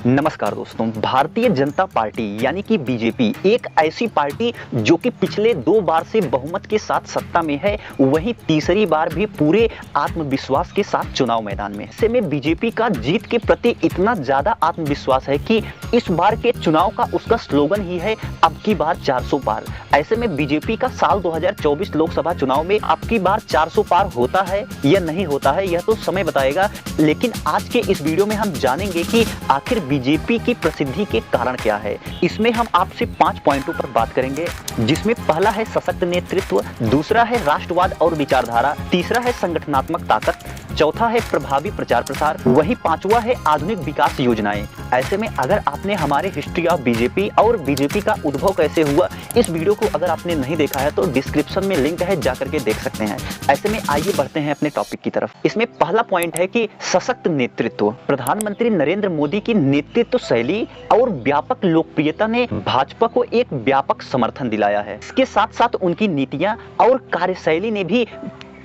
नमस्कार दोस्तों, भारतीय जनता पार्टी यानी कि बीजेपी एक ऐसी पार्टी जो कि पिछले 2 बार से बहुमत के साथ सत्ता में है, वहीं तीसरी बार भी पूरे आत्मविश्वास के साथ चुनाव मैदान में। ऐसे में बीजेपी का जीत के प्रति इतना ज्यादा आत्मविश्वास है कि इस बार के चुनाव का उसका स्लोगन ही है अब की बार 400 पार। ऐसे में बीजेपी का साल 2024 लोकसभा चुनाव में अब की बार 400 पार होता है या नहीं होता है, यह तो समय बताएगा। लेकिन आज के इस वीडियो में हम जानेंगे कि आखिर बीजेपी की प्रसिद्धि के कारण क्या है। इसमें हम आपसे 5 पॉइंटों पर बात करेंगे, जिसमें पहला है सशक्त नेतृत्व, दूसरा है राष्ट्रवाद और विचारधारा, तीसरा है संगठनात्मक ताकत, चौथा है प्रभावी प्रचार प्रसार, वही पांचवा है आधुनिक विकास योजनाएं। ऐसे में अगर आपने हमारे हिस्ट्री ऑफ बीजेपी और बीजेपी का उद्भव कैसे हुआ, इस वीडियो को अगर आपने नहीं देखा है तो डिस्क्रिप्शन में लिंक है, जाकर के देख सकते हैं। ऐसे में आइए बढ़ते हैं अपने टॉपिक की तरफ। इसमें पहला पॉइंट है कि सशक्त नेतृत्व। प्रधानमंत्री नरेंद्र मोदी की नेतृत्व शैली और व्यापक लोकप्रियता ने भाजपा को एक व्यापक समर्थन दिलाया है। इसके साथ साथ उनकी नीतियां और कार्यशैली ने भी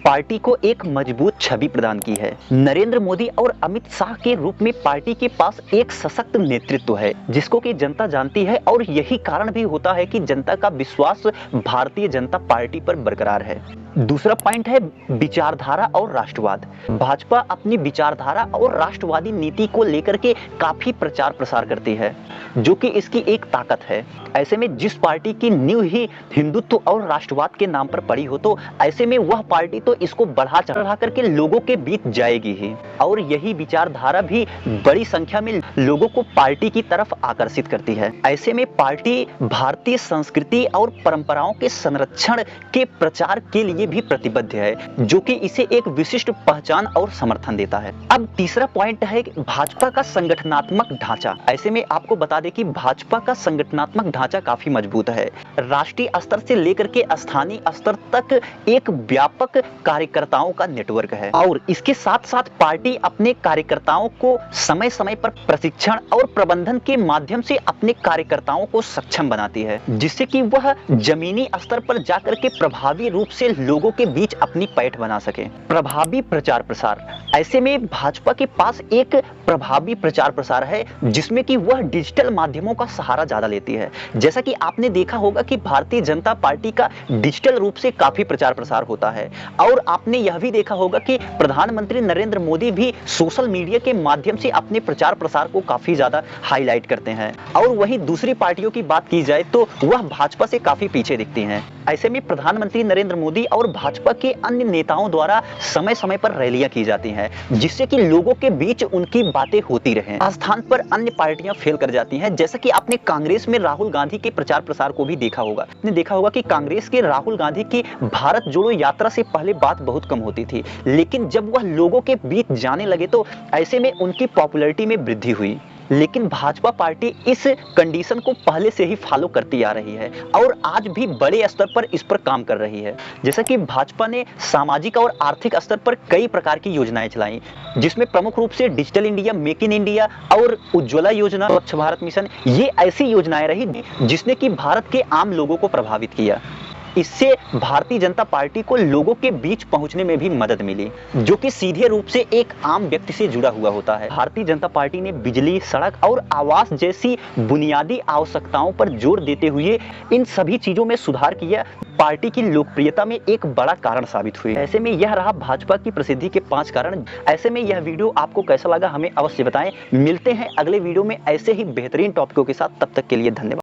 पार्टी को एक मजबूत छवि प्रदान की है। नरेंद्र मोदी और अमित शाह के रूप में पार्टी के पास एक सशक्त नेतृत्व है, जिसको कि जनता जानती है, और यही कारण भी होता है कि जनता का विश्वास भारतीय जनता पार्टी पर बरकरार है। दूसरा पॉइंट है विचारधारा और राष्ट्रवाद। भाजपा अपनी विचारधारा और राष्ट्रवादी नीति को लेकर के काफी प्रचार प्रसार करती है, जो कि इसकी एक ताकत है। ऐसे में जिस पार्टी की नींव ही हिंदुत्व और राष्ट्रवाद के नाम पर पड़ी हो, तो ऐसे में वह पार्टी तो इसको बढ़ा चढ़ा करके लोगों के बीच जाएगी ही, और यही विचारधारा भी बड़ी संख्या में लोगों को पार्टी की तरफ आकर्षित करती है। ऐसे में पार्टी भारतीय संस्कृति और परंपराओं के संरक्षण के प्रचार के लिए भी प्रतिबद्ध है, जो कि इसे एक विशिष्ट पहचान और समर्थन देता है। अब तीसरा पॉइंट है भाजपा का संगठनात्मक ढांचा। ऐसे में आपको बता दें कि भाजपा का संगठनात्मक ढांचा काफी मजबूत है। राष्ट्रीय स्तर से लेकर के स्थानीय स्तर तक एक व्यापक कार्यकर्ताओं का नेटवर्क है, और इसके साथ साथ पार्टी अपने कार्यकर्ताओं को समय समय पर प्रशिक्षण और प्रबंधन के माध्यम से अपने कार्यकर्ताओं को सक्षम बनाती है, जिससे कि वह जमीनी स्तर पर जाकर के प्रभावी रूप से लोगों के बीच अपनी पैठ बना सके। प्रभावी प्रचार प्रसार। ऐसे में भाजपा के पास एक प्रभावी प्रचार प्रसार है, जिसमें कि वह डिजिटल माध्यमों का सहारा ज्यादा लेती है। जैसा कि आपने देखा होगा कि भारतीय जनता पार्टी का डिजिटल रूप से काफी प्रचार प्रसार होता है, और आपने यह भी देखा होगा कि प्रधानमंत्री नरेंद्र मोदी भी सोशल मीडिया के माध्यम से अपने प्रचार प्रसार को काफी ज्यादा हाईलाइट करते हैं। और वहीं दूसरी पार्टियों की बात की जाए तो वह भाजपा से काफी पीछे दिखती हैं। ऐसे में प्रधानमंत्री नरेंद्र मोदी और भाजपा के अन्य नेताओं द्वारा समय समय पर रैलियां की जाती हैं, जिससे कि लोगों के बीच उनकी बातें होती रहें। स्थान पर अन्य पार्टियां फेल कर जाती हैं। जैसा कि आपने कांग्रेस में राहुल गांधी के प्रचार प्रसार को भी देखा होगा। आपने देखा होगा कि कांग्रेस के राहुल गांधी की भारत जोड़ो यात्रा से पहले बात बहुत कम होती थी, लेकिन जब वह लोगों के बीच जाने लगे तो ऐसे में उनकी पॉपुलैरिटी में वृद्धि हुई। लेकिन भाजपा पार्टी इस कंडीशन को पहले से ही फॉलो करती आ रही है, और आज भी बड़े स्तर पर इस पर काम कर रही है। जैसा कि भाजपा ने सामाजिक और आर्थिक स्तर पर कई प्रकार की योजनाएं चलाई, जिसमें प्रमुख रूप से digital India, make in India और उज्ज्वला योजना, स्वच्छ भारत मिशन, ये ऐसी योजनाएं रही जिसने कि भारत के आम लोगों को प्रभावित किया। इससे भारतीय जनता पार्टी को लोगों के बीच पहुंचने में भी मदद मिली, जो कि सीधे रूप से एक आम व्यक्ति से जुड़ा हुआ होता है। भारतीय जनता पार्टी ने बिजली, सड़क और आवास जैसी बुनियादी आवश्यकताओं पर जोर देते हुए इन सभी चीजों में सुधार किया, पार्टी की लोकप्रियता में एक बड़ा कारण साबित हुई। ऐसे में यह रहा भाजपा की प्रसिद्धि के 5 कारण। ऐसे में यह वीडियो आपको कैसा लगा हमें अवश्य बताएं। मिलते हैं अगले वीडियो में ऐसे ही बेहतरीन टॉपिकों के साथ, तब तक के लिए धन्यवाद।